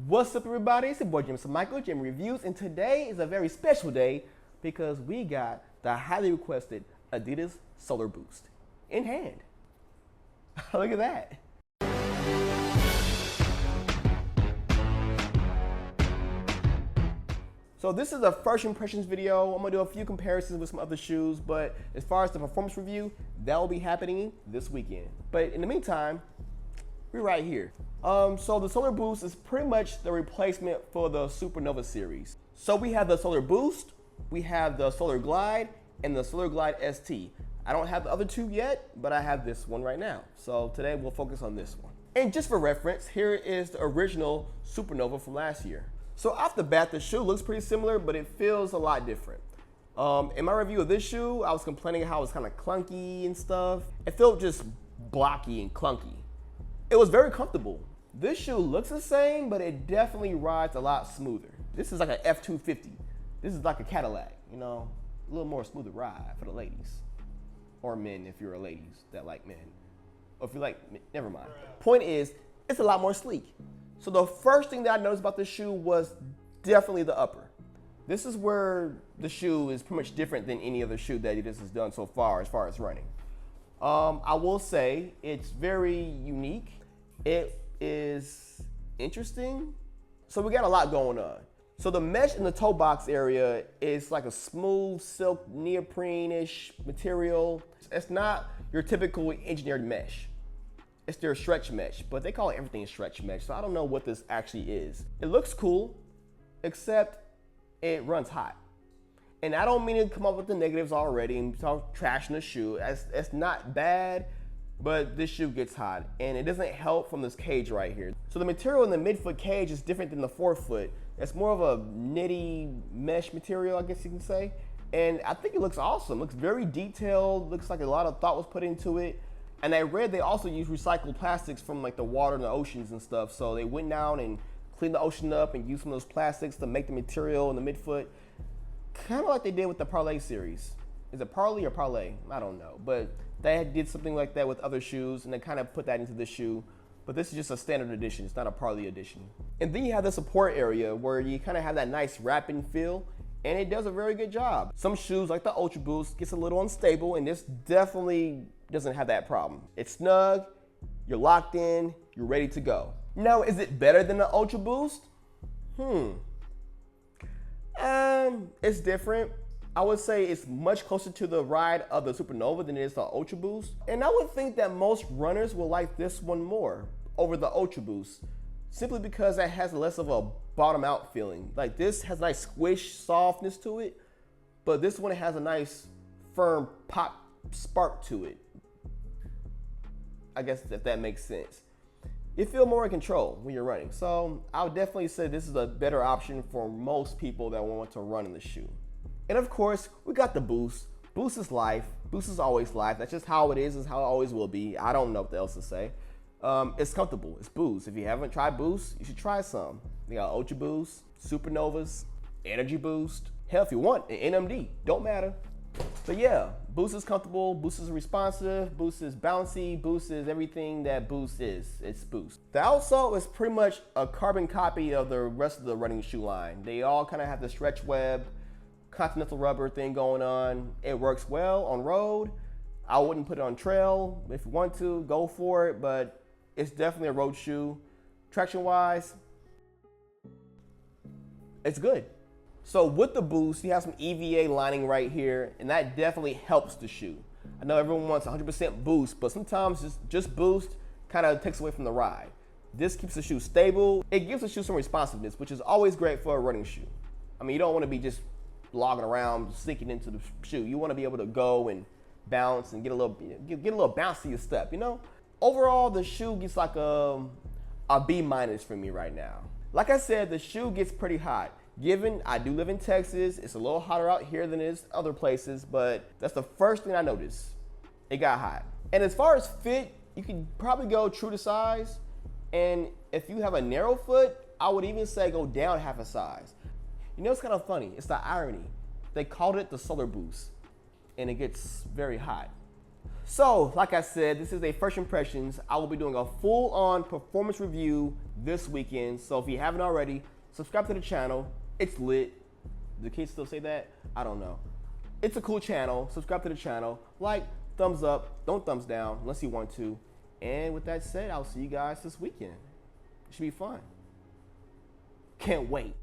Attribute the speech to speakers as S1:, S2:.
S1: What's up, everybody? It's your boy James Michael, Jim Reviews, and today is a very special day because we got the highly requested Adidas Solarboost in hand. Look at that. So this is a first impressions video. I'm gonna do a few comparisons with some other shoes, but as far as the performance review, that will be happening this weekend. But in the meantime, we're right here. So the Solarboost is pretty much the replacement for the Supernova series. So we have the Solarboost, we have the Solar Glide, and the Solar Glide ST. I don't have the other two yet, but I have this one right now. So today we'll focus on this one. And just for reference, here is the original Supernova from last year. So off the bat, the shoe looks pretty similar, but it feels a lot different. In my review of this shoe, I was complaining how it was kind of clunky and stuff. It felt just blocky and clunky. It was very comfortable. This shoe looks the same, but it definitely rides a lot smoother. This is like an F250. This is like a Cadillac, you know, a little more smoother ride for the ladies. Or men if you're a ladies that like men. Or if you like, never mind. Point is, it's a lot more sleek. So the first thing that I noticed about this shoe was definitely the upper. This is where the shoe is pretty much different than any other shoe that Adidas has done so far as running. I will say it's very unique. It is interesting. So we got a lot going on. So the mesh in the toe box area is like a smooth silk neoprene-ish material. It's not your typical engineered mesh. It's their stretch mesh, but they call everything a stretch mesh, so I don't know what this actually is. It looks cool, except it runs hot. And I don't mean to come up with the negatives already and start trashing the shoe. It's not bad, but this shoe gets hot, and it doesn't help from this cage right here. So the material in the midfoot cage is different than the forefoot. It's more of a knitty mesh material, I guess you can say. And I think it looks awesome. It looks very detailed, looks like a lot of thought was put into it. And I read they also use recycled plastics from like the water and the oceans and stuff. So they went down and cleaned the ocean up and used some of those plastics to make the material in the midfoot. Kind of like they did with the Parlay series. Is it Parley or Parlay? I don't know. But they did something like that with other shoes and they kind of put that into this shoe. But this is just a standard edition. It's not a Parlay edition. And then you have the support area where you kind of have that nice wrapping feel. And it does a very good job. Some shoes like the Ultra Boost gets a little unstable, and this definitely doesn't have that problem. It's snug, you're locked in, you're ready to go. Now, is it better than the Ultra Boost? It's different. I would say it's much closer to the ride of the Supernova than it is the Ultra Boost. And I would think that most runners will like this one more over the Ultra Boost, simply because it has less of a bottom out feeling. Like this has a nice squish softness to it, but this one has a nice firm pop spark to it. I guess if that makes sense. You feel more in control when you're running. So I would definitely say this is a better option for most people that want to run in the shoe. And of course, we got the Boost. Boost is life. Boost is always life. That's just how it is how it always will be. I don't know what else to say. It's comfortable. It's Boost. If you haven't tried Boost, you should try some. They got Ultra Boost, Supernovas, Energy Boost. Hell, if you want, an NMD. Don't matter. But yeah, Boost is comfortable, Boost is responsive, Boost is bouncy, Boost is everything that Boost is. It's Boost. The outsole is pretty much a carbon copy of the rest of the running shoe line. They all kind of have the stretch web, continental rubber thing going on. It works well on road. I wouldn't put it on trail. If you want to, go for it, but it's definitely a road shoe. Traction wise, it's good. So with the Boost, you have some EVA lining right here, and that definitely helps the shoe. I know everyone wants 100% Boost, but sometimes just Boost kind of takes away from the ride. This keeps the shoe stable. It gives the shoe some responsiveness, which is always great for a running shoe. I mean, you don't want to be just logging around, sinking into the shoe. You want to be able to go and bounce and get a little bounce to your step, you know? Overall, the shoe gets like a B- for me right now. Like I said, the shoe gets pretty hot. Given I do live in Texas, it's a little hotter out here than it is other places, but that's the first thing I noticed. It got hot. And as far as fit, you can probably go true to size. And if you have a narrow foot, I would even say go down half a size. You know, it's kind of funny. It's the irony. They called it the Solarboost, and it gets very hot. So, like I said, this is a first impressions. I will be doing a full-on performance review this weekend. So if you haven't already, subscribe to the channel. It's lit. Do kids still say that? I don't know. It's a cool channel. Subscribe to the channel. Like, thumbs up, don't thumbs down unless you want to. And with that said, I'll see you guys this weekend. It should be fun. Can't wait.